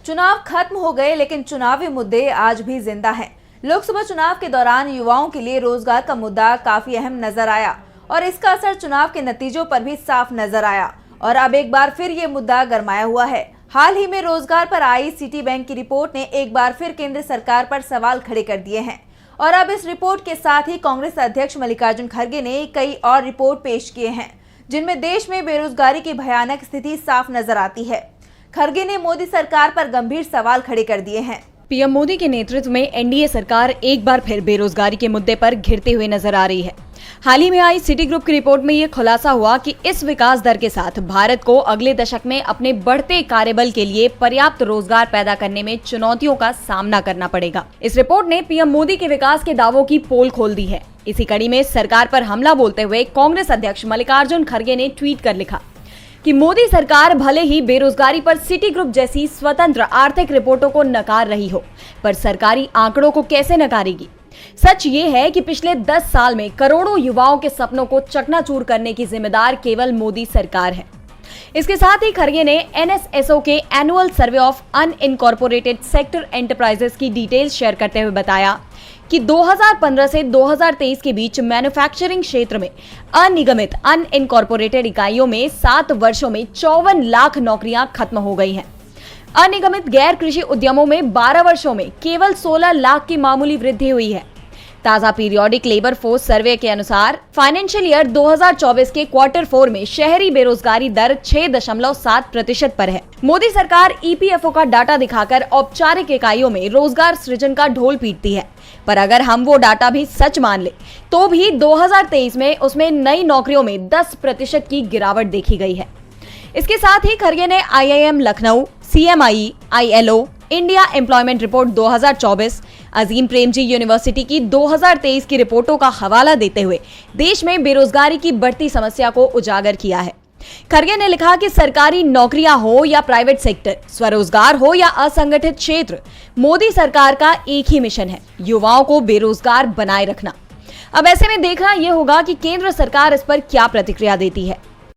चुनाव खत्म हो गए, लेकिन चुनावी मुद्दे आज भी जिंदा हैं। लोकसभा चुनाव के दौरान युवाओं के लिए रोजगार का मुद्दा काफी अहम नजर आया और इसका असर चुनाव के नतीजों पर भी साफ नजर आया और अब एक बार फिर ये मुद्दा गरमाया हुआ है। हाल ही में रोजगार पर आई सिटी बैंक की रिपोर्ट ने एक बार फिर केंद्र सरकार पर सवाल खड़े कर दिए हैं और अब इस रिपोर्ट के साथ ही कांग्रेस अध्यक्ष मल्लिकार्जुन खड़गे ने कई और रिपोर्ट पेश किए हैं, जिनमें देश में बेरोजगारी की भयानक स्थिति साफ नजर आती है। खड़गे ने मोदी सरकार पर गंभीर सवाल खड़े कर दिए हैं। पीएम मोदी के नेतृत्व में एनडीए सरकार एक बार फिर बेरोजगारी के मुद्दे पर घिरते हुए नजर आ रही है। हाल ही में आई सिटी ग्रुप की रिपोर्ट में ये खुलासा हुआ कि इस विकास दर के साथ भारत को अगले दशक में अपने बढ़ते कार्यबल के लिए पर्याप्त रोजगार पैदा करने में चुनौतियों का सामना करना पड़ेगा। इस रिपोर्ट ने पीएम मोदी के विकास के दावों की पोल खोल दी है। इसी कड़ी में सरकार पर हमला बोलते हुए कांग्रेस अध्यक्ष मल्लिकार्जुन खड़गे ने ट्वीट कर लिखा कि मोदी सरकार भले ही बेरोजगारी पर सिटी ग्रुप जैसी स्वतंत्र आर्थिक रिपोर्टों को नकार रही हो, पर सरकारी आंकड़ों को कैसे नकारेगी। सच ये है कि पिछले 10 साल में करोड़ों युवाओं के सपनों को चकनाचूर करने की जिम्मेदार केवल मोदी सरकार है। इसके साथ ही खड़गे ने एनएसएसओ के annual survey of unincorporated sector enterprises की डिटेल्स शेयर करते हुए बताया कि 2015 से 2023 के बीच मैन्युफैक्चरिंग क्षेत्र में अनिगमित अनइनकॉर्पोरेटेड इकाइयों में 7 वर्षों में 54 लाख नौकरियां खत्म हो गई हैं। अनिगमित गैर कृषि उद्यमों में 12 वर्षों में केवल 16 लाख की मामूली वृद्धि हुई है। ताजा पीरियोडिक लेबर फोर्स सर्वे के अनुसार फाइनेंशियल ईयर 2024 के क्वार्टर 4 में शहरी बेरोजगारी दर 6.7% पर है। मोदी सरकार ईपीएफओ का डाटा दिखाकर औपचारिक इकाइयों में रोजगार सृजन का ढोल पीटती है, पर अगर हम वो डाटा भी सच मान ले तो भी 2023 में उसमें नई नौकरियों में 10% की गिरावट देखी गई है। इसके साथ ही खड़गे ने IIM Lucknow, CMI, ILO, India employment report 2024, Azim Premji university की 2023 की रिपोर्टों का हवाला देते हुए देश में बेरोजगारी की बढ़ती समस्या को उजागर किया है। खड़गे ने लिखा कि सरकारी नौकरियां हो या प्राइवेट सेक्टर, स्वरोजगार हो या असंगठित क्षेत्र, मोदी सरकार का एक ही मिशन है, युवाओं को बेरोजगार बनाए रखना। अब ऐसे में देखना यह होगा कि केंद्र सरकार इस पर क्या प्रतिक्रिया देती है।